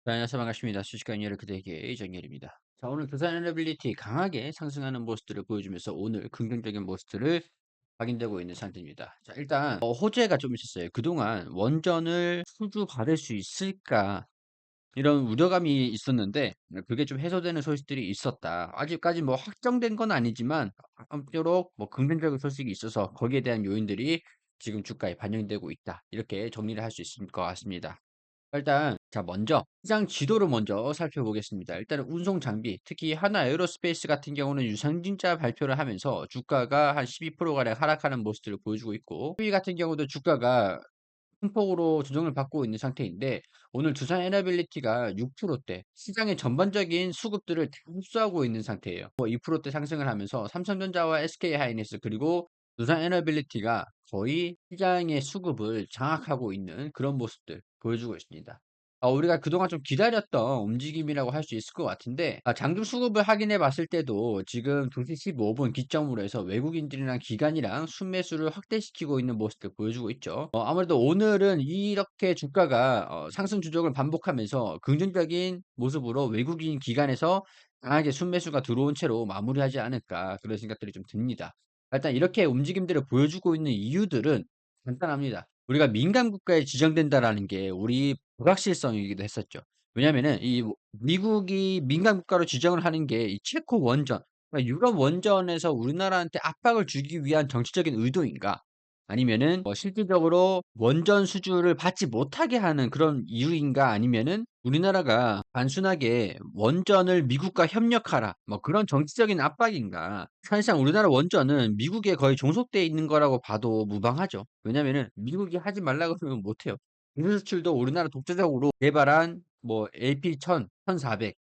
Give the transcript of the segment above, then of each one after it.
네, 안녕하세요. 반갑습니다. 수식관 여러 그대에게 이정열입니다. 자, 오늘 두산 에너빌리티 강하게 상승하는 모습들을 보여주면서 오늘 긍정적인 모습들을 확인되고 있는 상태입니다. 자, 일단 호재가 좀 있었어요. 그동안 원전을 수주받을 수 있을까 이런 우려감이 있었는데 그게 좀 해소되는 소식들이 있었다. 아직까지 뭐 확정된 건 아니지만 아무쪼록 뭐 긍정적인 소식이 있어서 거기에 대한 요인들이 지금 주가에 반영되고 있다. 이렇게 정리를 할 수 있을 것 같습니다. 일단 자 먼저 시장 지도를 먼저 살펴보겠습니다. 일단은 운송 장비, 특히 하나 에어로스페이스 같은 경우는 유상증자 발표를 하면서 주가가 한 12% 가량 하락하는 모습들을 보여주고 있고, 휘 같은 경우도 주가가 큰 폭으로 조정을 받고 있는 상태인데 오늘 두산 에너빌리티가 6%대 시장의 전반적인 수급들을 다 흡수하고 있는 상태예요. 뭐 2%대 상승을 하면서 삼성전자와 SK하이닉스 그리고 두산 에너빌리티가 거의 시장의 수급을 장악하고 있는 그런 모습들 보여주고 있습니다. 우리가 그동안 좀 기다렸던 움직임이라고 할 수 있을 것 같은데, 장중 수급을 확인해 봤을 때도 지금 2시 15분 기점으로 해서 외국인들이랑 기관이랑 순매수를 확대시키고 있는 모습들 보여주고 있죠. 아무래도 오늘은 이렇게 주가가 상승 추적을 반복하면서 긍정적인 모습으로 외국인 기관에서 강하게 순매수가 들어온 채로 마무리하지 않을까 그런 생각들이 좀 듭니다. 일단 이렇게 움직임들을 보여주고 있는 이유들은 간단합니다. 우리가 민간 국가에 지정된다라는 게 우리 불확실성이기도 했었죠. 왜냐면은 이 미국이 민간 국가로 지정을 하는 게 이 체코 원전, 그러니까 유럽 원전에서 우리나라한테 압박을 주기 위한 정치적인 의도인가? 아니면은 뭐 실질적으로 원전 수주를 받지 못하게 하는 그런 이유인가? 아니면은 우리나라가 단순하게 원전을 미국과 협력하라, 뭐 그런 정치적인 압박인가? 사실상 우리나라 원전은 미국에 거의 종속돼 있는 거라고 봐도 무방하죠. 왜냐면은 미국이 하지 말라 그러면 못 해요. 기술 수출도 우리나라 독자적으로 개발한 뭐 LP1000, 1400,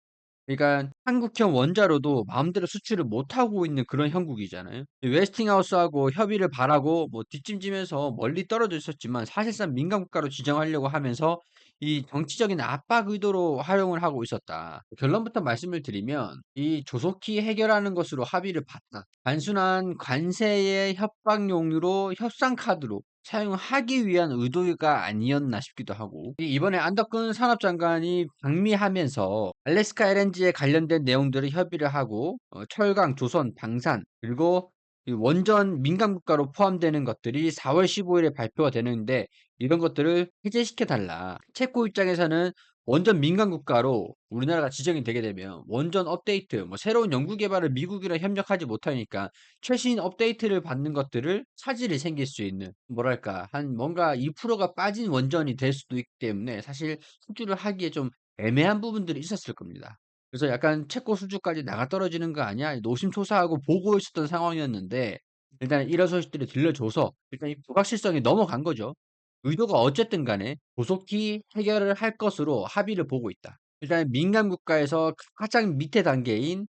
그러니까 한국형 원자로도 마음대로 수출을 못 하고 있는 그런 형국이잖아요. 웨스팅하우스하고 협의를 바라고 뭐 뒷짐지면서 멀리 떨어져 있었지만 사실상 민간 국가로 지정하려고 하면서 이 정치적인 압박 의도로 활용을 하고 있었다. 결론부터 말씀을 드리면 이 조속히 해결하는 것으로 합의를 봤다. 단순한 관세의 협박용으로 협상 카드로 사용하기 위한 의도가 아니었나 싶기도 하고, 이번에 안덕근 산업장관이 방미하면서 알래스카 LNG에 관련된 내용들을 협의를 하고 철강, 조선, 방산 그리고 이 원전 민간 국가로 포함되는 것들이 4월 15일에 발표가 되는데 이런 것들을 해제시켜 달라. 체코 입장에서는 원전 민간 국가로 우리나라가 지정이 되게 되면 원전 업데이트, 뭐 새로운 연구 개발을 미국이랑 협력하지 못하니까 최신 업데이트를 받는 것들을 차질이 생길 수 있는, 뭐랄까 한 뭔가 2%가 빠진 원전이 될 수도 있기 때문에 사실 수주를 하기에 좀 애매한 부분들이 있었을 겁니다. 그래서 약간 체코 수주까지 나가떨어지는 거 아니야? 노심초사하고 보고 있었던 상황이었는데 일단 이런 소식들이 들려줘서 일단 이 불확실성이 넘어간 거죠. 의도가 어쨌든 간에 조속히 해결을 할 것으로 합의를 보고 있다. 일단 민간 국가에서 가장 밑에 단계인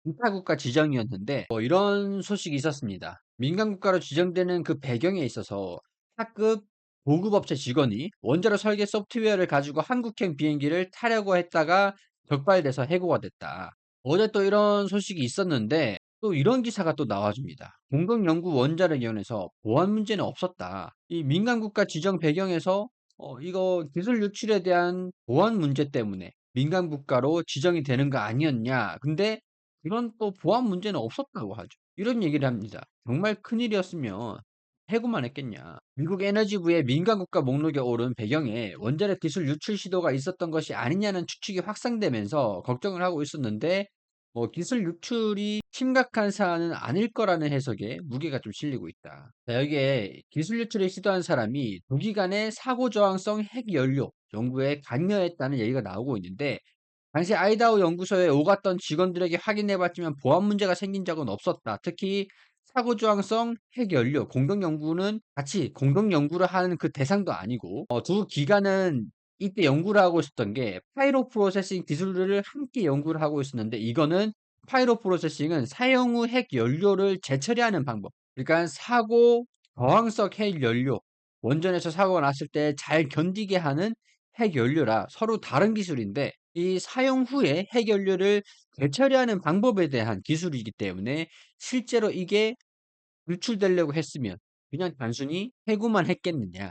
이타 국가 지정이었는데 이런 소식이 있었습니다. 민간 국가로 지정되는 그 배경에 있어서 하급 고급 업체 직원이 원자로 설계 소프트웨어를 가지고 한국행 비행기를 타려고 했다가 적발돼서 해고가 됐다. 어제 또 이런 소식이 있었는데 또 이런 기사가 또 나와줍니다. 공동연구 원자력 위원회에서 보안 문제는 없었다. 이 민간 국가 지정 배경에서 이거 기술 유출에 대한 보안 문제 때문에 민간 국가로 지정이 되는 거 아니었냐. 근데 이런 또 보안 문제는 없었다고 하죠. 이런 얘기를 합니다. 정말 큰일이었으면 해고만 했겠냐. 미국 에너지부의 민간 국가 목록에 오른 배경에 원자력 기술 유출 시도가 있었던 것이 아니냐는 추측이 확산되면서 걱정을 하고 있었는데 기술 유출이 심각한 사안은 아닐 거라는 해석에 무게가 좀 실리고 있다. 자, 여기에 기술 유출을 시도한 사람이 도기간의 사고 저항성 핵 연료 연구에 관여했다는 얘기가 나오고 있는데 당시 아이다호 연구소에 오갔던 직원들에게 확인해봤지만 보안 문제가 생긴 적은 없었다. 특히 사고 저항성 핵 연료 공동 연구는 같이 공동 연구를 하는 그 대상도 아니고 두 기관은 이때 연구를 하고 있었던 게 파이로 프로세싱 기술을 함께 연구를 하고 있었는데 이거는 파이로 프로세싱은 사용 후 핵 연료를 재처리하는 방법. 그러니까 사고 저항성 핵 연료 원전에서 사고가 났을 때 잘 견디게 하는 핵 연료라 서로 다른 기술인데 이 사용 후에 핵 연료를 재처리하는 방법에 대한 기술이기 때문에 실제로 이게 유출되려고 했으면 그냥 단순히 해고만 했겠느냐.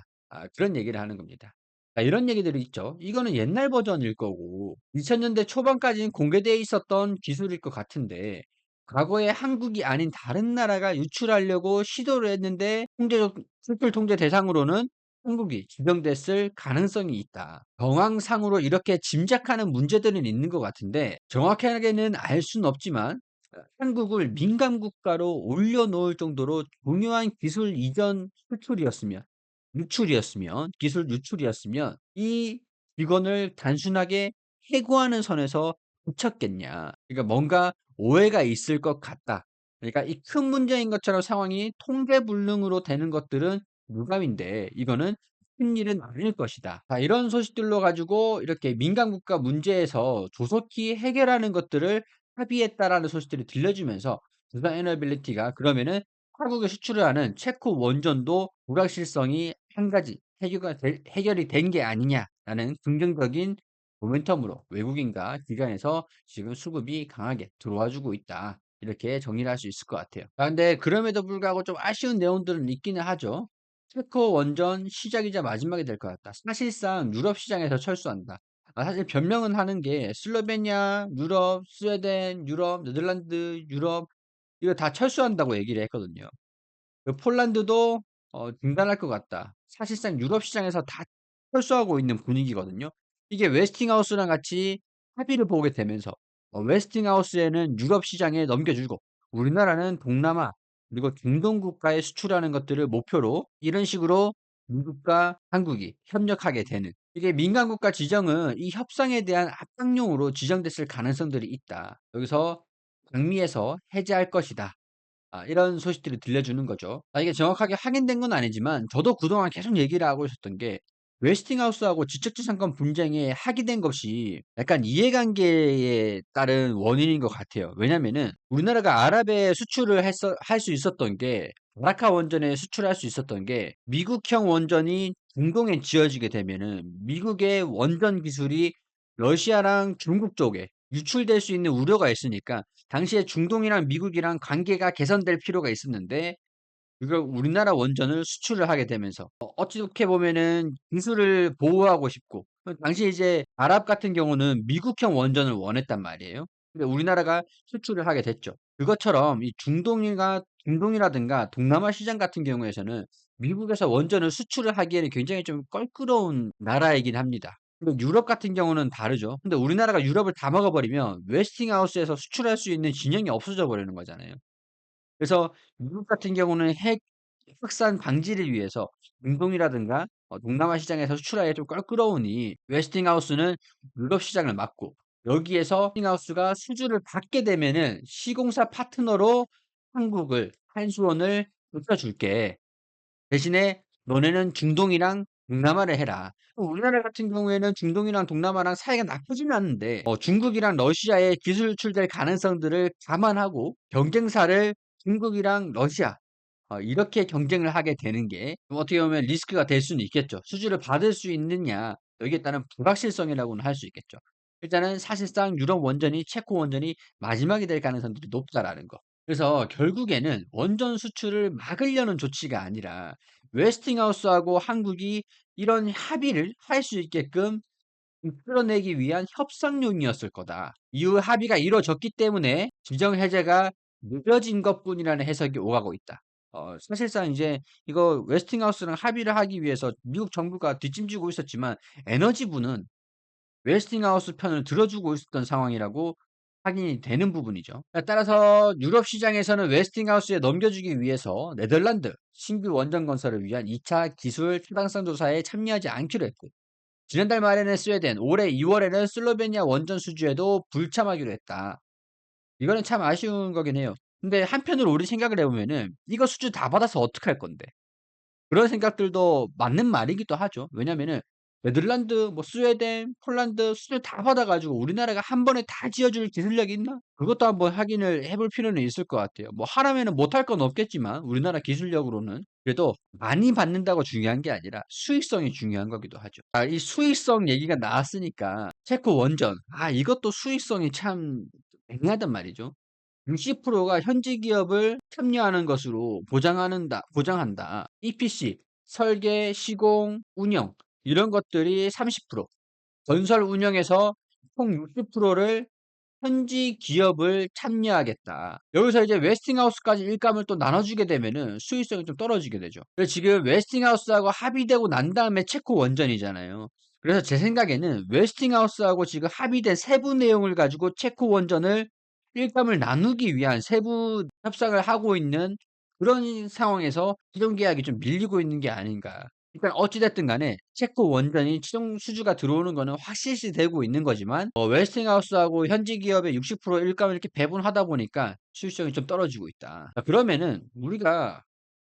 그런 얘기를 하는 겁니다. 이런 얘기들이 있죠. 이거는 옛날 버전일 거고 2000년대 초반까지는 공개되어 있었던 기술일 것 같은데 과거에 한국이 아닌 다른 나라가 유출하려고 시도를 했는데 수출 통제 대상으로는 한국이 지정됐을 가능성이 있다. 정황상으로 이렇게 짐작하는 문제들은 있는 것 같은데 정확하게는 알 수는 없지만 한국을 민감 국가로 올려놓을 정도로 중요한 기술 이전 기술 유출이었으면 이 직원을 단순하게 해고하는 선에서 그쳤겠냐. 그러니까 뭔가 오해가 있을 것 같다. 그러니까 이 큰 문제인 것처럼 상황이 통계불능으로 되는 것들은 유감인데 이거는 큰 일은 아닐 것이다. 자, 이런 소식들로 가지고 이렇게 민간 국가 문제에서 조속히 해결하는 것들을 합의했다라는 소식들이 들려주면서 두산 에너빌리티가 그러면은 한국에 수출을 하는 체코 원전도 불확실성이 한 가지 해결이 된 게 아니냐라는 긍정적인 모멘텀으로 외국인과 기관에서 지금 수급이 강하게 들어와 주고 있다. 이렇게 정리를 할 수 있을 것 같아요. 근데 그럼에도 불구하고 좀 아쉬운 내용들은 있기는 하죠. 체코 원전 시작이자 마지막이 될 것 같다. 사실상 유럽 시장에서 철수한다. 사실 변명은 하는 게 슬로베니아, 유럽, 스웨덴, 유럽, 네덜란드, 유럽 이거 다 철수한다고 얘기를 했거든요. 폴란드도 중단할 것 같다. 사실상 유럽 시장에서 다 철수하고 있는 분위기거든요. 이게 웨스팅하우스랑 같이 합의를 보게 되면서 웨스팅하우스에는 유럽 시장에 넘겨주고 우리나라는 동남아 그리고 중동 국가에 수출하는 것들을 목표로 이런 식으로 미국과 한국이 협력하게 되는 이게 민간 국가 지정은 이 협상에 대한 압박용으로 지정됐을 가능성들이 있다. 여기서 북미에서 해제할 것이다. 이런 소식들이 들려주는 거죠. 이게 정확하게 확인된 건 아니지만 저도 그동안 계속 얘기를 하고 있었던 게 웨스팅하우스하고 지적재산권 분쟁에 합의된 것이 약간 이해관계에 따른 원인인 것 같아요. 왜냐면은 우리나라가 아랍에 수출을 할 수 있었던 게 아라카 원전에 수출할 수 있었던 게 미국형 원전이 중동에 지어지게 되면은 미국의 원전 기술이 러시아랑 중국 쪽에 유출될 수 있는 우려가 있으니까 당시에 중동이랑 미국이랑 관계가 개선될 필요가 있었는데 그걸 우리나라 원전을 수출을 하게 되면서 어떻게 보면은 기술을 보호하고 싶고 당시 이제 아랍 같은 경우는 미국형 원전을 원했단 말이에요. 근데 우리나라가 수출을 하게 됐죠. 그것처럼 이 중동이라든가 동남아 시장 같은 경우에서는 미국에서 원전을 수출을 하기에는 굉장히 좀 껄끄러운 나라이긴 합니다. 근데 유럽 같은 경우는 다르죠. 근데 우리나라가 유럽을 다 먹어버리면 웨스팅하우스에서 수출할 수 있는 진영이 없어져 버리는 거잖아요. 그래서 미국 같은 경우는 핵 확산 방지를 위해서 중동이라든가 동남아 시장에서 수출하기가 좀 껄끄러우니 웨스팅하우스는 유럽 시장을 막고 여기에서 웨스팅하우스가 수주를 받게 되면은 시공사 파트너로 한수원을 붙여줄게. 대신에 너네는 중동이랑 동남아를 해라. 우리나라 같은 경우에는 중동이랑 동남아랑 사이가 나쁘지는 않은데 중국이랑 러시아의 기술 유출될 가능성들을 감안하고 경쟁사를 중국이랑 러시아 이렇게 경쟁을 하게 되는 게 어떻게 보면 리스크가 될 수는 있겠죠. 수주를 받을 수 있느냐 여기에 따른 불확실성이라고는 할 수 있겠죠. 일단은 사실상 유럽 원전이 체코 원전이 마지막이 될 가능성들이 높다라는 거. 그래서 결국에는 원전 수출을 막으려는 조치가 아니라 웨스팅하우스하고 한국이 이런 합의를 할 수 있게끔 이끌어내기 위한 협상용이었을 거다. 이후 합의가 이루어졌기 때문에 지정 해제가 늦어진 것뿐이라는 해석이 오가고 있다. 사실상 이제 이거 웨스팅하우스랑 합의를 하기 위해서 미국 정부가 뒷짐지고 있었지만 에너지부는 웨스팅하우스 편을 들어주고 있었던 상황이라고 확인이 되는 부분이죠. 따라서 유럽 시장에서는 웨스팅하우스에 넘겨주기 위해서 네덜란드 신규 원전 건설을 위한 2차 기술 타당성 조사에 참여하지 않기로 했고 지난달 말에는 스웨덴, 올해 2월에는 슬로베니아 원전 수주에도 불참하기로 했다. 이거는 참 아쉬운 거긴 해요. 근데 한편으로 우리 생각을 해보면은 이거 수주 다 받아서 어떡할 건데? 그런 생각들도 맞는 말이기도 하죠. 왜냐면은 네덜란드, 뭐 스웨덴, 폴란드 수출 다 받아가지고 우리나라가 한 번에 다 지어줄 기술력이 있나? 그것도 한번 확인을 해볼 필요는 있을 것 같아요. 뭐 하라면은 못할 건 없겠지만 우리나라 기술력으로는 그래도 많이 받는다고 중요한 게 아니라 수익성이 중요한 거기도 하죠. 이 수익성 얘기가 나왔으니까 체코 원전, 이것도 수익성이 참 애매하단 말이죠. 60%가 현지 기업을 참여하는 것으로 보장한다. EPC, 설계, 시공, 운영 이런 것들이 30%, 건설 운영에서 총 60%를 현지 기업을 참여하겠다. 여기서 이제 웨스팅하우스까지 일감을 또 나눠주게 되면은 수익성이 좀 떨어지게 되죠. 그래서 지금 웨스팅하우스하고 합의되고 난 다음에 체코 원전이잖아요. 그래서 제 생각에는 웨스팅하우스하고 지금 합의된 세부 내용을 가지고 체코 원전을 일감을 나누기 위한 세부 협상을 하고 있는 그런 상황에서 최종 계약이 좀 밀리고 있는 게 아닌가. 그러니까 어찌됐든 간에 체코 원전이 최종 수주가 들어오는 거는 확실시 되고 있는 거지만 웨스팅하우스하고 현지 기업의 60% 일감을 이렇게 배분하다 보니까 수익성이 좀 떨어지고 있다. 자, 그러면은 우리가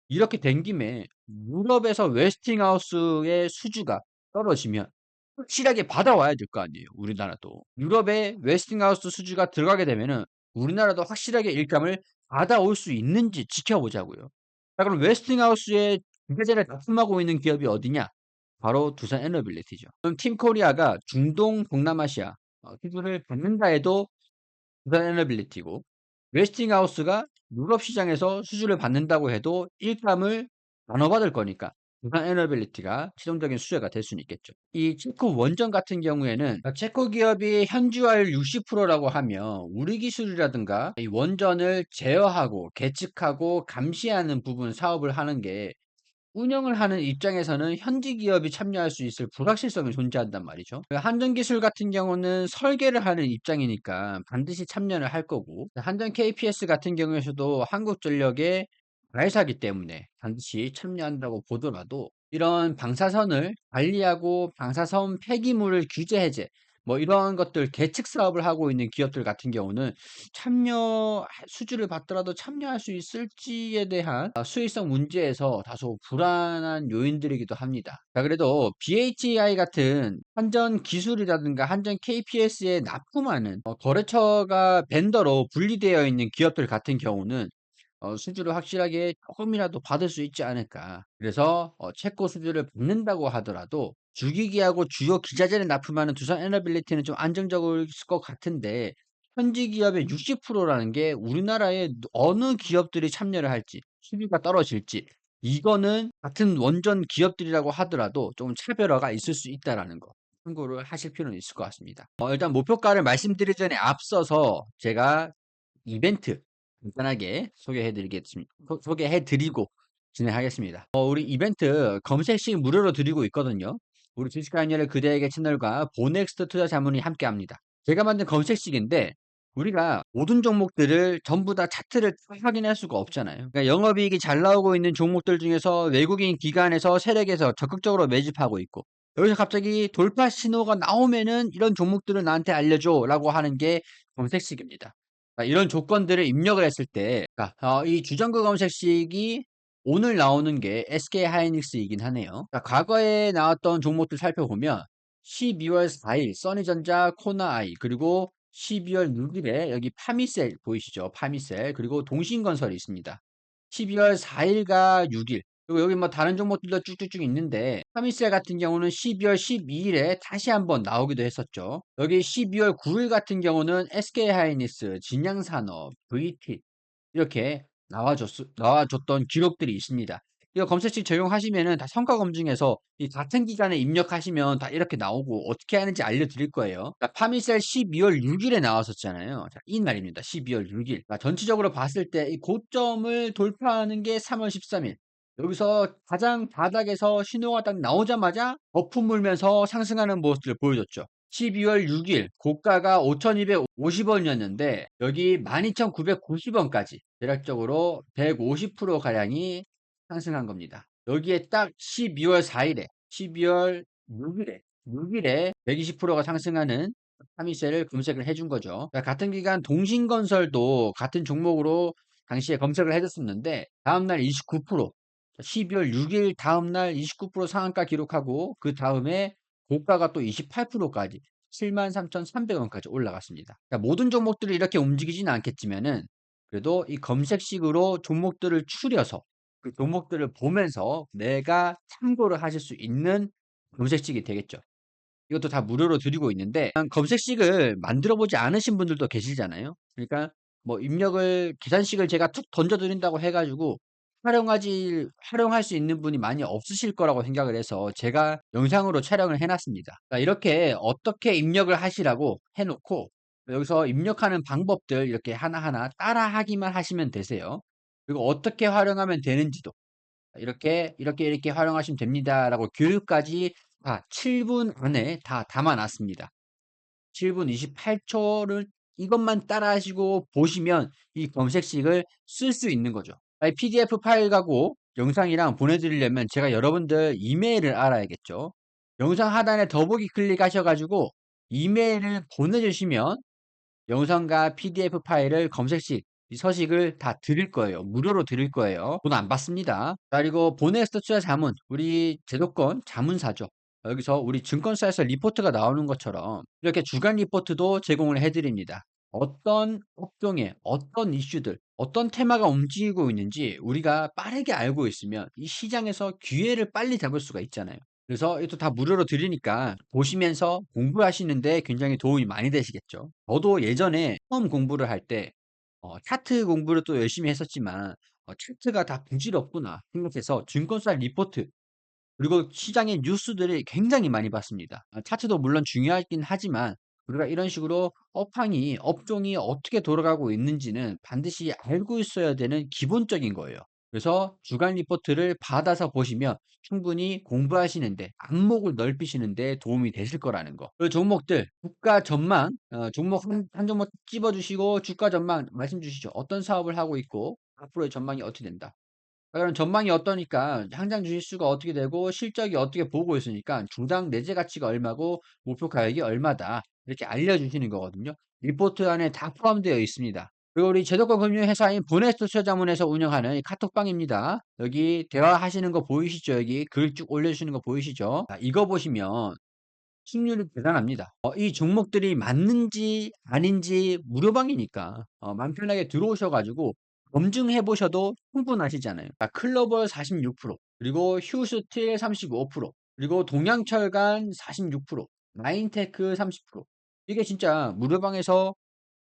이렇게 된 김에 유럽에서 웨스팅하우스의 수주가 떨어지면 확실하게 받아와야 될 거 아니에요. 우리나라도. 유럽에 웨스팅하우스 수주가 들어가게 되면은 우리나라도 확실하게 일감을 받아올 수 있는지 지켜보자고요. 자, 그럼 웨스팅하우스에 중개재를 납품하고 있는 기업이 어디냐? 바로 두산 에너빌리티죠. 그럼 팀코리아가 중동, 동남아시아 수주를 받는다 해도 두산 에너빌리티고, 웨스팅하우스가 유럽 시장에서 수주를 받는다고 해도 일감을 나눠받을 거니까 두산 에너빌리티가 최종적인 수혜가 될 수는 있겠죠. 이 체코 원전 같은 경우에는 체코 기업이 현지화율 60%라고 하면 우리 기술이라든가 이 원전을 제어하고 계측하고 감시하는 부분 사업을 하는 게 운영을 하는 입장에서는 현지 기업이 참여할 수 있을 불확실성이 존재한단 말이죠. 한전기술 같은 경우는 설계를 하는 입장이니까 반드시 참여를 할 거고, 한전 KPS 같은 경우에서도 한국전력의 가해사기 때문에 반드시 참여한다고 보더라도 이런 방사선을 관리하고 방사선 폐기물을 규제 해제 뭐 이런 것들 계측 사업을 하고 있는 기업들 같은 경우는 참여 수주를 받더라도 참여할 수 있을지에 대한 수익성 문제에서 다소 불안한 요인들이기도 합니다. 자, 그래도 BHI 같은 한전 기술이라든가 한전 KPS에 납품하는 거래처가 벤더로 분리되어 있는 기업들 같은 경우는 수주를 확실하게 조금이라도 받을 수 있지 않을까. 그래서 체코 수주를 받는다고 하더라도 주기기하고 주요 기자재를 납품하는 두산 에너빌리티는 좀 안정적일 것 같은데 현지 기업의 60%라는 게 우리나라의 어느 기업들이 참여를 할지 수주가 떨어질지 이거는 같은 원전 기업들이라고 하더라도 좀 차별화가 있을 수 있다라는 거 참고를 하실 필요는 있을 것 같습니다. 일단 목표가를 말씀드리기 전에 앞서서 제가 이벤트 간단하게 소개해드리고 진행하겠습니다. 우리 이벤트 검색식 무료로 드리고 있거든요. 우리 주식가연열의 그대에게 채널과 보넥스트 투자 자문이 함께 합니다. 제가 만든 검색식인데 우리가 모든 종목들을 전부 다 차트를 다 확인할 수가 없잖아요. 그러니까 영업이익이 잘 나오고 있는 종목들 중에서 외국인 기관에서 세력에서 적극적으로 매집하고 있고 여기서 갑자기 돌파 신호가 나오면은 이런 종목들을 나한테 알려줘 라고 하는 게 검색식입니다. 이런 조건들을 입력을 했을 때, 이 주정글 검색식이 오늘 나오는 게 SK 하이닉스이긴 하네요. 과거에 나왔던 종목들 살펴보면 12월 4일 써니전자, 코나아이, 그리고 12월 6일에 여기 파미셀 보이시죠? 파미셀, 그리고 동신건설이 있습니다. 12월 4일과 6일, 그리고 여기 뭐 다른 종목들도 쭉쭉쭉 있는데 파미셀 같은 경우는 12월 12일에 다시 한번 나오기도 했었죠. 여기 12월 9일 같은 경우는 SK하이닉스, 진양산업, VT 이렇게 나와줬던 기록들이 있습니다. 이거 검색식 적용하시면은 다 성과 검증해서 이 같은 기간에 입력하시면 다 이렇게 나오고 어떻게 하는지 알려드릴 거예요. 파미셀 12월 6일에 나왔었잖아요. 자, 이 날입니다. 12월 6일. 전체적으로 봤을 때 이 고점을 돌파하는 게 3월 13일. 여기서 가장 바닥에서 신호가 딱 나오자마자 거품 물면서 상승하는 모습을 보여줬죠. 12월 6일 고가가 5,250원이었는데 여기 12,990원까지 대략적으로 150% 가량이 상승한 겁니다. 여기에 딱 12월 4일에 12월 6일에 120%가 상승하는 파미셀을 검색을 해준 거죠. 같은 기간 동신건설도 같은 종목으로 당시에 검색을 해줬었는데 다음날 29% 12월 6일 다음날 29% 상한가 기록하고 그 다음에 고가가 또 28%까지 73,300원까지 올라갔습니다. 그러니까 모든 종목들이 이렇게 움직이지는 않겠지만은 그래도 이 검색식으로 종목들을 추려서 그 종목들을 보면서 내가 참고를 하실 수 있는 검색식이 되겠죠. 이것도 다 무료로 드리고 있는데 검색식을 만들어 보지 않으신 분들도 계시잖아요. 그러니까 뭐 입력을 계산식을 제가 툭 던져 드린다고 해가지고 활용할 수 있는 분이 많이 없으실 거라고 생각을 해서 제가 영상으로 촬영을 해 놨습니다. 자, 이렇게 어떻게 입력을 하시라고 해 놓고 여기서 입력하는 방법들 이렇게 하나하나 따라하기만 하시면 되세요. 그리고 어떻게 활용하면 되는지도 이렇게 활용하시면 됩니다라고 교육까지 다 7분 안에 다 담아 놨습니다. 7분 28 초를 이것만 따라하시고 보시면 이 검색식을 쓸 수 있는 거죠. 아니, PDF 파일 가고 영상이랑 보내드리려면 제가 여러분들 이메일을 알아야겠죠. 영상 하단에 더보기 클릭하셔 가지고 이메일을 보내주시면 영상과 PDF 파일을 검색식, 이 서식을 다 드릴 거예요. 무료로 드릴 거예요. 돈 안 받습니다. 자, 그리고 보넥스트 투자 자문, 우리 제도권 자문사죠. 여기서 우리 증권사에서 리포트가 나오는 것처럼 이렇게 주간 리포트도 제공을 해드립니다. 어떤 업종에 어떤 이슈들, 어떤 테마가 움직이고 있는지 우리가 빠르게 알고 있으면 이 시장에서 기회를 빨리 잡을 수가 있잖아요. 그래서 이것도 다 무료로 드리니까 보시면서 공부하시는데 굉장히 도움이 많이 되시겠죠. 저도 예전에 처음 공부를 할 때 차트 공부를 또 열심히 했었지만 '차트가 다 부질없구나.' 생각해서 증권사 리포트 그리고 시장의 뉴스들을 굉장히 많이 봤습니다. 차트도 물론 중요하긴 하지만 우리가 이런 식으로 업종이 어떻게 돌아가고 있는지는 반드시 알고 있어야 되는 기본적인 거예요. 그래서 주간 리포트를 받아서 보시면 충분히 공부하시는데 안목을 넓히시는 데 도움이 되실 거라는 거. 그 종목들 주가 전망 종목 한 종목 집어 주시고 주가 전망 말씀 주시죠. 어떤 사업을 하고 있고 앞으로의 전망이 어떻게 된다. 그럼 전망이 어떠니까 항상 주짓수가 어떻게 되고 실적이 어떻게 보고 있으니까 주당 내재 가치가 얼마고 목표 가액이 얼마다 이렇게 알려주시는 거거든요. 리포트 안에 다 포함되어 있습니다. 그리고 우리 제도권 금융회사인 보네스트 투자자문에서 운영하는 이 카톡방입니다. 여기 대화하시는 거 보이시죠? 여기 글 쭉 올려주시는 거 보이시죠? 자, 이거 보시면 승률이 대단합니다. 이 종목들이 맞는지 아닌지 무료방이니까 맘 편하게 들어오셔 가지고 검증해 보셔도 충분하시잖아요. 자, 클로벌 46%, 그리고 휴스틸 35%, 그리고 동양철강 46%, 나인테크 30%. 이게 진짜 무료방에서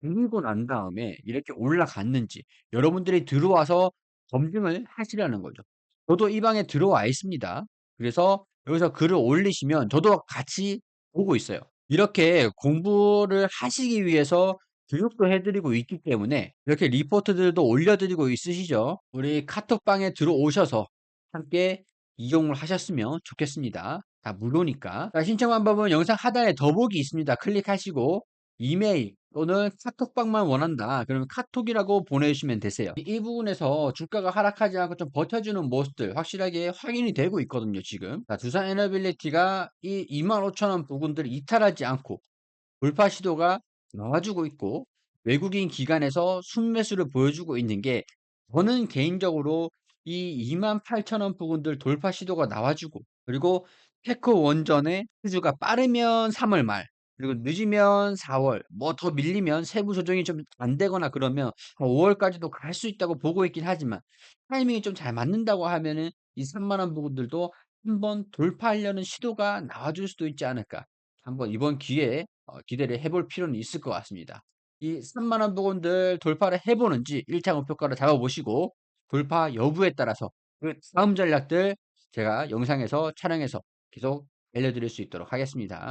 들고 난 다음에 이렇게 올라갔는지 여러분들이 들어와서 검증을 하시라는 거죠. 저도 이 방에 들어와 있습니다. 그래서 여기서 글을 올리시면 저도 같이 보고 있어요. 이렇게 공부를 하시기 위해서 교육도 해드리고 있기 때문에 이렇게 리포트들도 올려드리고 있으시죠. 우리 카톡방에 들어오셔서 함께 이용을 하셨으면 좋겠습니다. 다 무료니까. 자, 신청 방법은 영상 하단에 더보기 있습니다. 클릭하시고 이메일 또는 카톡방만 원한다. 그러면 카톡이라고 보내주시면 되세요. 이 부분에서 주가가 하락하지 않고 좀 버텨주는 모습들 확실하게 확인이 되고 있거든요, 지금. 자, 두산 에너빌리티가 이 25,000원 부근들을 이탈하지 않고 돌파 시도가 나와주고 있고 외국인 기관에서 순매수를 보여주고 있는 게 저는 개인적으로 이 28,000원 부근들 돌파 시도가 나와주고 그리고 테크 원전의 수주가 빠르면 3월 말 그리고 늦으면 4월 뭐 더 밀리면 세부 조정이 좀 안 되거나 그러면 5월까지도 갈 수 있다고 보고 있긴 하지만 타이밍이 좀 잘 맞는다고 하면은 이 3만 원 부근들도 한번 돌파하려는 시도가 나와줄 수도 있지 않을까. 한번 이번 기회에 기대를 해볼 필요는 있을 것 같습니다. 이 3만 원 부근들 돌파를 해보는지 1차 목표가를 잡아보시고 돌파 여부에 따라서 그 다음 전략들 제가 영상에서 촬영해서 계속 알려드릴 수 있도록 하겠습니다.